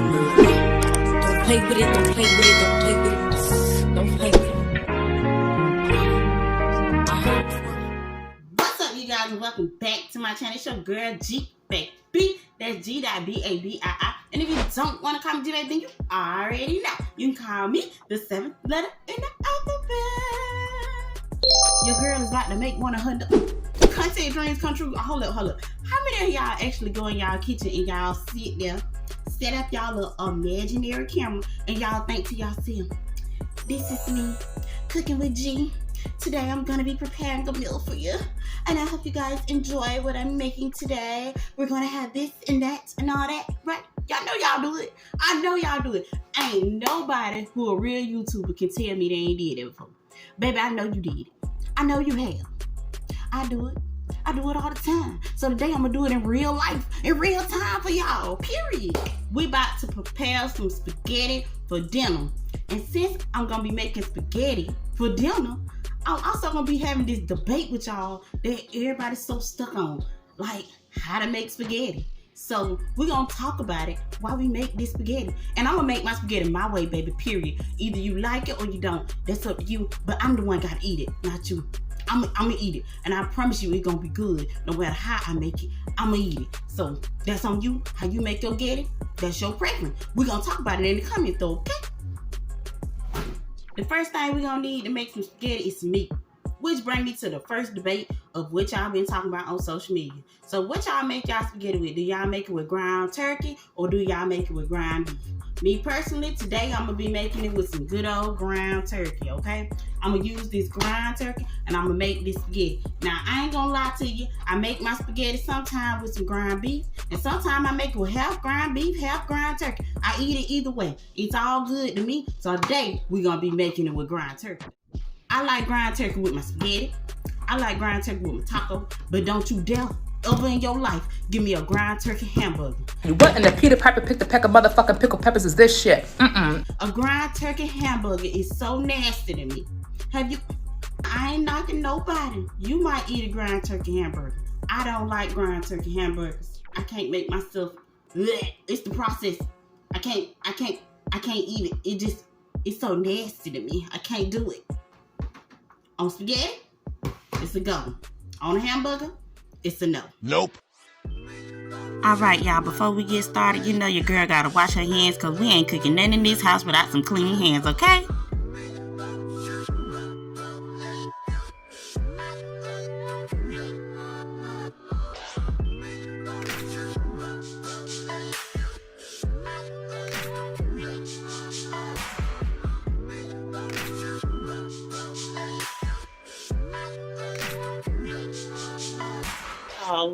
Don't play with it, don't play with it, don't play with it. Don't play with it. What's up, you guys, and welcome back to my channel. It's your girl, GBabii. That's G.Babii. And if you don't want to call me GBabii, then you already know. You can call me the 7th letter in the alphabet. Your girl is about to make one of her content dreams come true. Hold up. How many of y'all actually go in y'all kitchen and y'all sit there, set up y'all little imaginary camera, and y'all think to yourself, this is me cooking with G. Today I'm gonna be preparing a meal for you, and I hope you guys enjoy what I'm making today. We're gonna have this and that and all that, right? Y'all know y'all do it. I know y'all do it. Ain't nobody who a real YouTuber can tell me they ain't did it before. Baby, I know you did it. I know you have. I do it. I do it all the time. So today I'm gonna do it in real life, in real time for y'all, period. We about to prepare some spaghetti for dinner. And since I'm gonna be making spaghetti for dinner, I'm also gonna be having this debate with y'all that everybody's so stuck on, like how to make spaghetti. So we're gonna talk about it while we make this spaghetti. And I'm gonna make my spaghetti my way, baby, period. Either you like it or you don't. That's up to you. But I'm the one gotta eat it, not you. I'm gonna eat it. And I promise you it's gonna be good. No matter how I make it, I'm gonna eat it. So that's on you. How you make your spaghetti, that's your preference. We're gonna talk about it in the comments though, okay? The first thing we're gonna need to make some spaghetti is some meat. Which brings me to the first debate of which y'all been talking about on social media. So what y'all make y'all spaghetti with? Do y'all make it with ground turkey or do y'all make it with ground beef? Me personally, today I'm gonna be making it with some good old ground turkey, okay? I'm gonna use this ground turkey and I'm gonna make this spaghetti. Now, I ain't gonna lie to you. I make my spaghetti sometimes with some ground beef, and sometimes I make it with half ground beef, half ground turkey. I eat it either way. It's all good to me. So today, we're gonna be making it with ground turkey. I like ground turkey with my spaghetti. I like ground turkey with my taco, but don't you dare ever in your life give me a ground turkey hamburger. What in the Peter Piper picked a peck of motherfucking pickled peppers is this shit? A ground turkey hamburger is so nasty to me. I ain't knocking nobody. You might eat a ground turkey hamburger. I don't like ground turkey hamburgers. I can't make myself, it's the process. I can't eat it. It's so nasty to me. I can't do it. On spaghetti, it's a go. On a hamburger, it's a no. Nope. All right, y'all, before we get started, you know your girl gotta wash her hands because we ain't cooking nothing in this house without some clean hands, okay?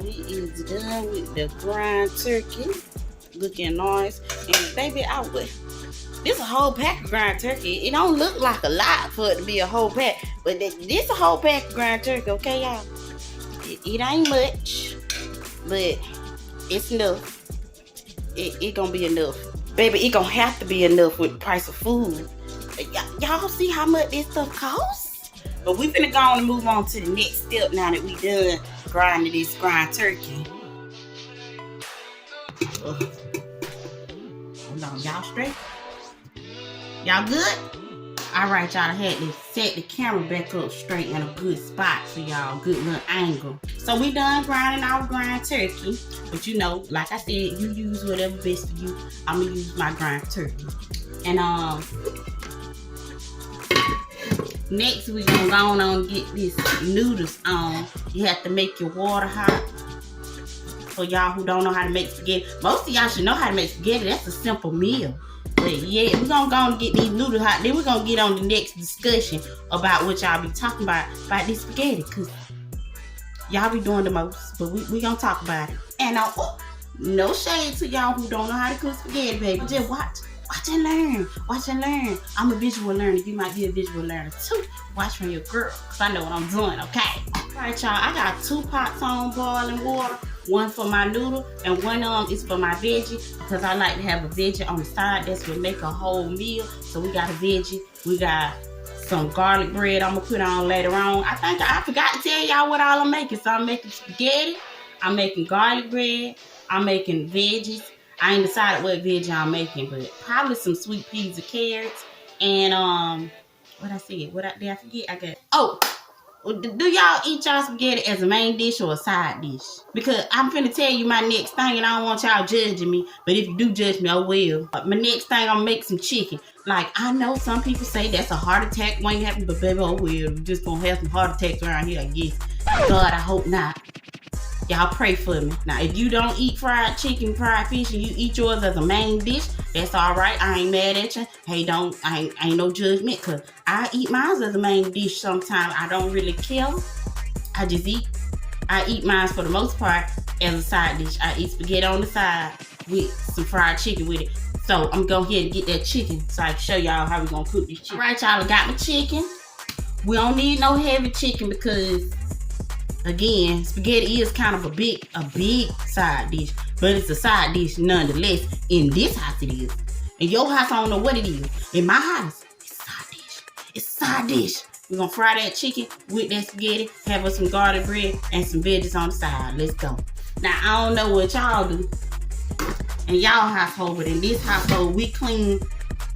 We is done with the ground turkey. Looking nice. And baby, this a whole pack of ground turkey. It don't look like a lot for it to be a whole pack, but this a whole pack of ground turkey, okay, y'all? It ain't much, but it's enough. It gonna be enough. Baby, it gonna have to be enough with the price of food. Y'all see how much this stuff costs? But we finna go on and move on to the next step now that we done grinding this ground turkey. Hold on, y'all straight? Y'all good? Alright, y'all, I had to set the camera back up straight in a good spot for y'all, good little angle. So we done grinding our ground turkey. But you know, like I said, you use whatever best for you. I'm gonna use my ground turkey. And next, we're gonna go on and get these noodles on. You have to make your water hot. For y'all who don't know how to make spaghetti, most of y'all should know how to make spaghetti. That's a simple meal. But yeah, we're gonna go on and get these noodles hot. Then we're gonna get on the next discussion about what y'all be talking about this spaghetti. Because y'all be doing the most, but we gonna talk about it. And no shade to y'all who don't know how to cook spaghetti, baby. Just watch and learn. Watch and learn. I'm a visual learner. You might be a visual learner too. Watch from your girl, because I know what I'm doing, okay? All right, y'all. I got 2 pots on boiling water. One for my noodle and one is for my veggie, because I like to have a veggie on the side. That's what make a whole meal. So we got a veggie. We got some garlic bread I'm gonna put on later on. I think I forgot to tell y'all what all I'm making. So I'm making spaghetti, I'm making garlic bread, I'm making veggies, I ain't decided what veg I'm making, but probably some sweet peas and carrots. And what I said? Did I forget? I got do y'all eat y'all spaghetti as a main dish or a side dish? Because I'm finna tell you my next thing, and I don't want y'all judging me. But if you do judge me, I will. My next thing, I'm gonna make some chicken. Like, I know some people say that's a heart attack won't happen, but baby, oh well, we're just gonna have some heart attacks around here, I guess. God, I hope not. Y'all pray for me. Now, if you don't eat fried chicken, fried fish, and you eat yours as a main dish, that's all right. I ain't mad at you. Hey, I ain't no judgment, because I eat mine as a main dish sometimes. I don't really care. I just eat. I eat mine for the most part as a side dish. I eat spaghetti on the side with some fried chicken with it. So, I'm going to go ahead and get that chicken so I can show y'all how we're going to cook this chicken. All right, y'all, I got my chicken. We don't need no heavy chicken because, again, spaghetti is kind of a big side dish, but it's a side dish nonetheless. In this house it is. In your house, I don't know what it is. In my house, it's a side dish. It's a side dish. We're gonna fry that chicken with that spaghetti, have us some garlic bread and some veggies on the side. Let's go. Now, I don't know what y'all do in y'all household, but in this household, we clean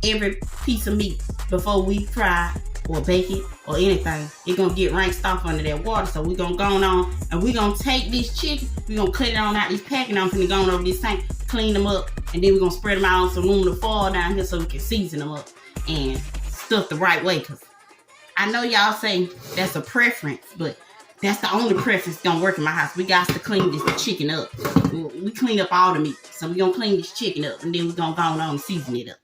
every piece of meat before we fry or bake it or anything. It's gonna get rinsed off under that water. So we're gonna go on and we're gonna take this chicken, we're gonna cut it on out this pack, and I'm finna go on over this tank, clean them up, and then we're gonna spread them out on some aluminum foil down here so we can season them up and stuff the right way. Cause I know y'all say that's a preference, but that's the only preference that's gonna work in my house. We got to clean this chicken up. We clean up all the meat. So we're gonna clean this chicken up, and then we're gonna go on and season it up.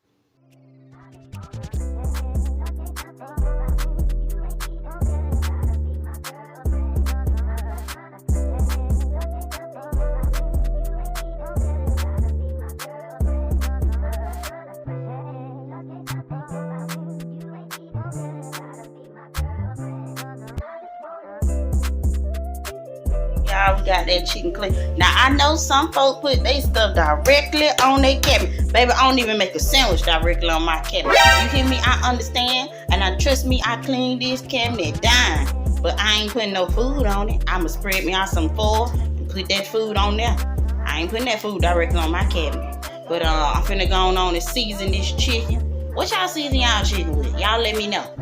We got that chicken clean. Now, I know some folks put their stuff directly on their cabinet. Baby, I don't even make a sandwich directly on my cabinet. You hear me? I understand. And I trust me, I clean this cabinet down. But I ain't putting no food on it. I'ma spread me out some foil and put that food on there. I ain't putting that food directly on my cabinet. But I'm finna go on and season this chicken. What y'all season y'all chicken with? Y'all let me know.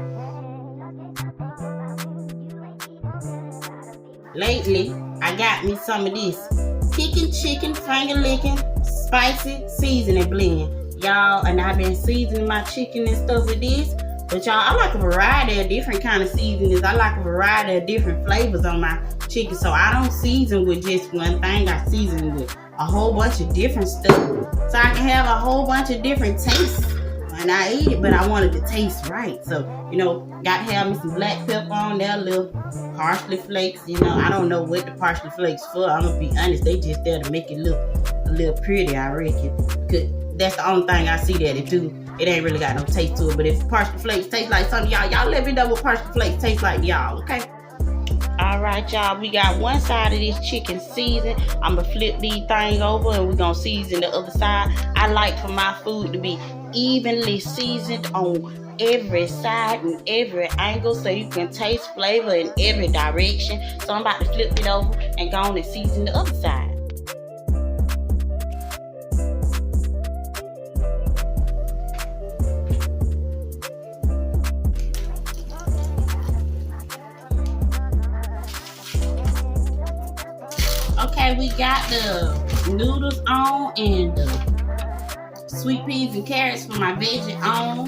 Lately, I got me some of this chicken finger licking spicy seasoning blend, y'all. And I've been seasoning my chicken and stuff with this. But y'all, I like a variety of different kind of seasonings. I like a variety of different flavors on my chicken. So I don't season with just one thing. I season with a whole bunch of different stuff, so I can have a whole bunch of different tastes. And I eat it, but I wanted to taste right. So, got to have me some black pepper on there, little parsley flakes. I don't know what the parsley flakes for. I'm going to be honest. They just there to make it look a little pretty, I reckon. Because that's the only thing I see that it do. It ain't really got no taste to it. But if parsley flakes taste like something, y'all let me know what parsley flakes taste like to y'all, okay? All right, y'all. We got one side of this chicken seasoned. I'm going to flip these things over and we're going to season the other side. I like for my food to be evenly seasoned on every side and every angle so you can taste flavor in every direction. So I'm about to flip it over and go on and season the other side. Okay, we got the noodles on and the sweet peas and carrots for my veggie on.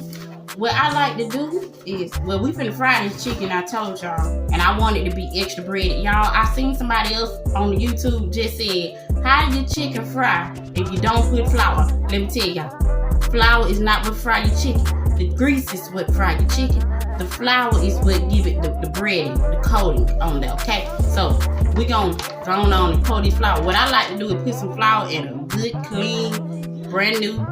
What I like to do is, we finna fry this chicken, I told y'all, and I want it to be extra breaded. Y'all, I seen somebody else on the YouTube just said, how do your chicken fry if you don't put flour? Let me tell y'all, flour is not what fry your chicken. The grease is what fry your chicken. The flour is what give it the breading, the coating on there, okay? So, we gonna go on and pour this flour. What I like to do is put some flour in a good, clean, brand new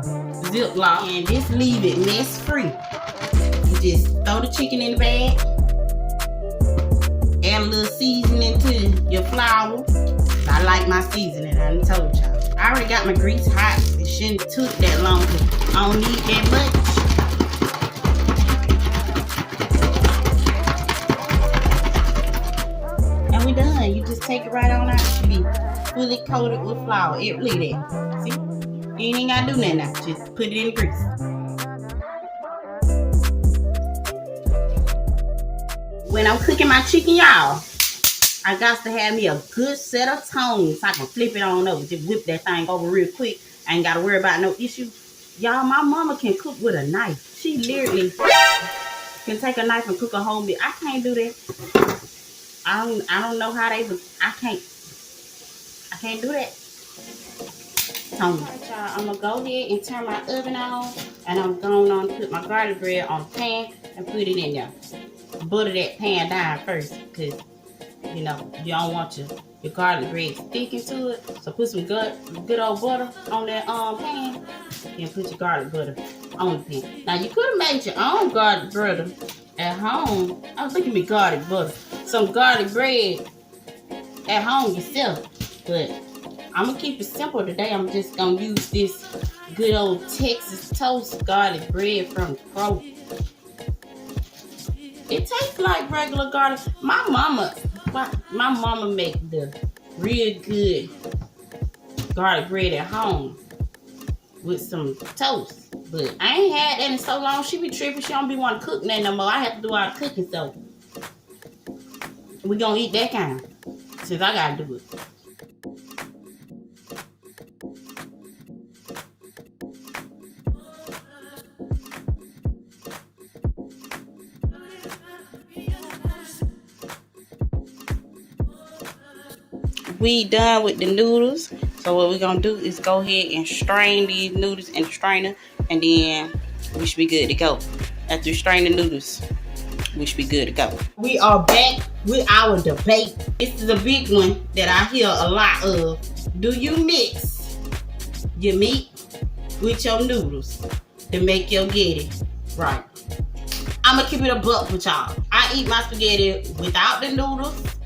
Ziploc and just leave it mess free. You just throw the chicken in the bag, add a little seasoning to your flour. I like my seasoning, I done told y'all. I already got my grease hot. It shouldn't have took that long because I don't need that much. And we done. You just take it right on out. It should be fully coated with flour. It really that. See? You ain't even gotta do nothing now. Just put it in the grease. When I'm cooking my chicken, y'all, I got to have me a good set of tongs so I can flip it on over. Just whip that thing over real quick. I ain't gotta worry about no issue. Y'all, my mama can cook with a knife. She literally can take a knife and cook a whole meal. I can't do that. I don't know how they was. I can't do that. Alright, y'all, I'm gonna go ahead and turn my oven on, and I'm going on to put my garlic bread on the pan and put it in there. Butter that pan down first, because you know you don't want your garlic bread sticking to it. So put some good old butter on that pan, and put your garlic butter on the pan. Now you could have made your own garlic butter at home. I was thinking me garlic butter, some garlic bread at home yourself, but I'm gonna keep it simple today. I'm just gonna use this good old Texas toast garlic bread from Kroger. It tastes like regular garlic. My mama make the real good garlic bread at home with some toast. But I ain't had that in so long. She be tripping. She don't be want to cook nothing no more. I have to do all the cooking, so we gonna eat that kind since I gotta do it. We done with the noodles, so what we're gonna do is go ahead and strain these noodles in the strainer, and then we should be good to go. After we strain the noodles, we should be good to go. We are back with our debate. This is a big one that I hear a lot of. Do you mix your meat with your noodles to make your spaghetti right? I'm gonna keep it a buck with y'all. I eat my spaghetti without the noodles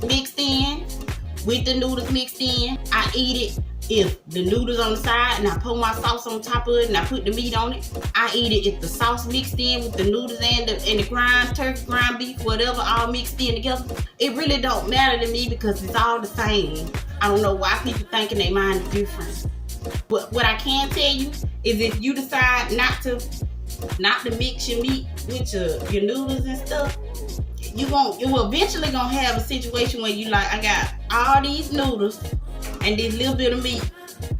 mixed in. With the noodles mixed in, I eat it if the noodles on the side and I pour my sauce on top of it and I put the meat on it. I eat it if the sauce mixed in with the noodles and the grind turkey, grind beef, whatever, all mixed in together. It really don't matter to me because it's all the same. I don't know why people thinking they mind is different. But what I can tell you is if you decide not to mix your meat with your noodles and stuff, you will eventually gonna have a situation where you like, I got all these noodles and this little bit of meat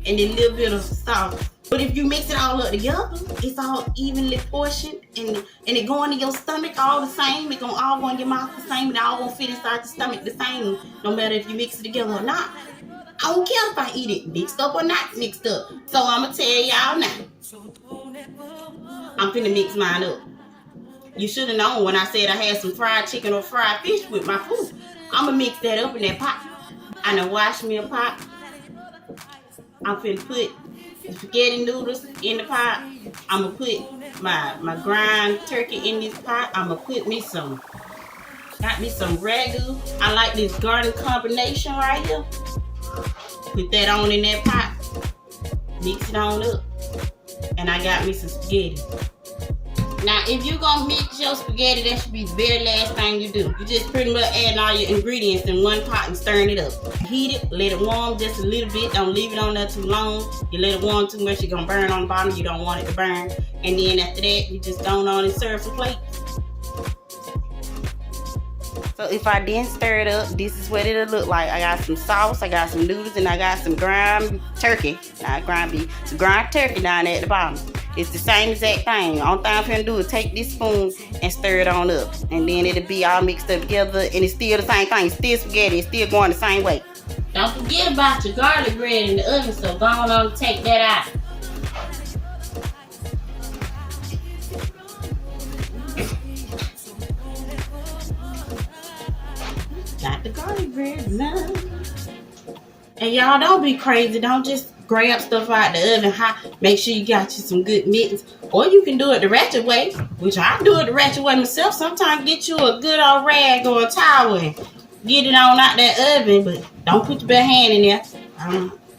and this little bit of sauce. But if you mix it all up together, it's all evenly portioned and it going in your stomach all the same. It all going in your mouth the same, and it all gonna fit inside the stomach the same, no matter if you mix it together or not. I don't care if I eat it mixed up or not mixed up. So I'm gonna tell y'all now. I'm finna mix mine up. You should have known when I said I had some fried chicken or fried fish with my food. I'm going to mix that up in that pot. I done washed me a pot. I'm finna put the spaghetti noodles in the pot. I'm going to put my grind turkey in this pot. I'm going to put me some ragu. I like this garden combination right here. Put that on in that pot. Mix it on up. And I got me some spaghetti. Now, if you're going to mix your spaghetti, that should be the very last thing you do. You just pretty much add all your ingredients in one pot and stirring it up. Heat it, let it warm just a little bit. Don't leave it on there too long. You let it warm too much, you're going to burn on the bottom. You don't want it to burn. And then after that, you just go on and serve some plates. So if I didn't stir it up, this is what it'll look like. I got some sauce, I got some noodles, and I got some ground turkey. Not ground beef, some ground turkey down there at the bottom. It's the same exact thing. All I'm finna do is take this spoon and stir it on up. And then it'll be all mixed up together, and it's still the same thing. It's still spaghetti, it's still going the same way. Don't forget about your garlic bread in the oven, so go on and take that out. Got the garlic bread now. And y'all don't be crazy. Don't just grab stuff out the oven hot. Make sure you got you some good mittens. Or you can do it the ratchet way, which I do it the ratchet way myself. Sometimes get you a good old rag or a towel and get it on out that oven. But don't put your bare hand in there.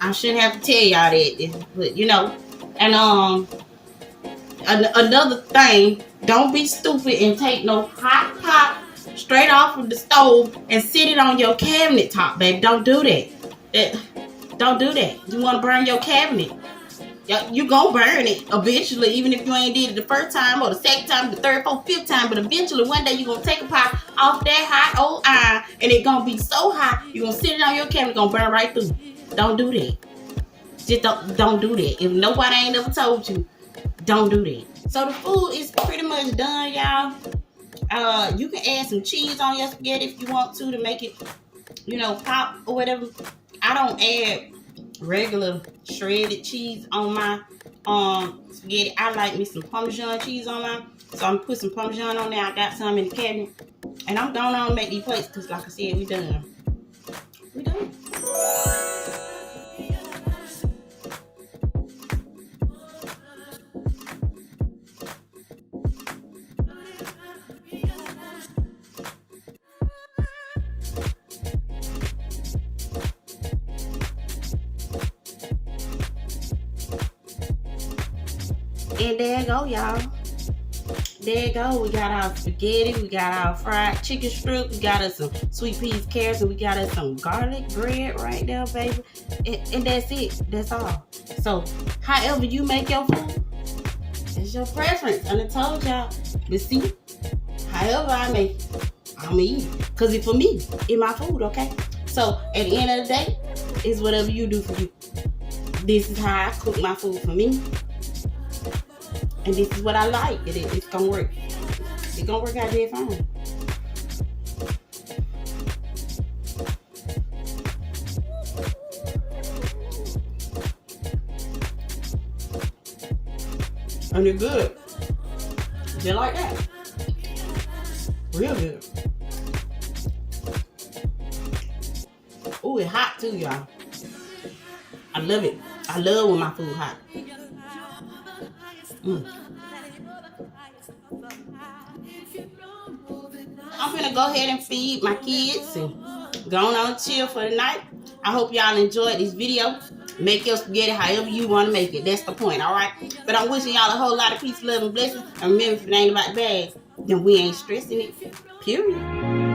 I shouldn't have to tell y'all that. But you know. And another thing, don't be stupid and take no hot pot straight off of the stove and sit it on your cabinet top, baby. Don't do that. Don't do that. You want to burn your cabinet. You gonna burn it eventually, even if you ain't did it the first time or the second time, the third, fourth, fifth time. But eventually, one day you gonna take a pot off that hot old iron, and it gonna be so hot you gonna sit it on your camera, gonna burn right through. Don't do that. Just don't do that. If nobody ain't ever told you, don't do that. So the food is pretty much done, y'all. You can add some cheese on your spaghetti if you want to make it, pop or whatever. I don't add regular shredded cheese on my spaghetti. I like me some Parmesan cheese on mine. So I'm gonna put some Parmesan on there. I got some in the cabinet. And I'm going on to make these plates because like I said, we done. We done. And there you go, y'all. There you go. We got our spaghetti. We got our fried chicken strip. We got us some sweet peas, carrots, and we got us some garlic bread right there, baby. And that's it. That's all. So, however you make your food, it's your preference. And I told y'all. But see, however I make it, I'm gonna eat it. Because it's for me. It's my food, okay? So, at the end of the day, it's whatever you do for you. This is how I cook my food for me. And this is what I like. It's gonna work. It's gonna work out there fine. And it's good. Just like that. Real good. Oh, it's hot too, y'all. I love it. I love when my food hot. I'm gonna go ahead and feed my kids and go on chill for the night. I hope y'all enjoyed this video. Make your spaghetti however you want to make it. That's the point, all right? But I'm wishing y'all a whole lot of peace, love, and blessings. And remember, if it ain't about bags, then we ain't stressing it. Period.